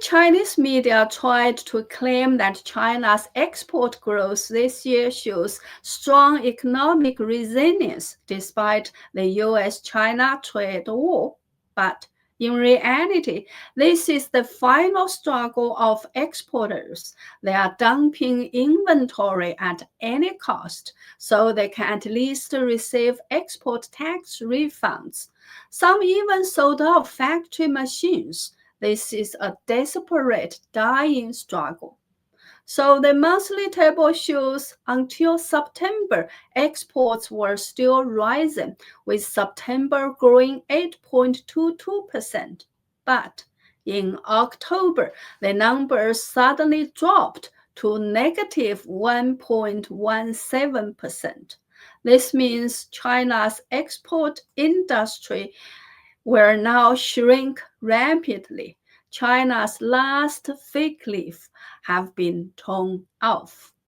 Chinese media tried to claim that China's export growth this year shows strong economic resilience despite the US-China trade war. But in reality, this is the final struggle of exporters. They are dumping inventory at any cost so they can at least receive export tax refunds. Some even sold off factory machines. This is a desperate, dying struggle. So the monthly table shows until September, exports were still rising, with September growing 8.22%. But in October, the numbers suddenly dropped to negative 1.17%. This means China's export industry will now shrink rapidly. China's last fig leaf have been torn off.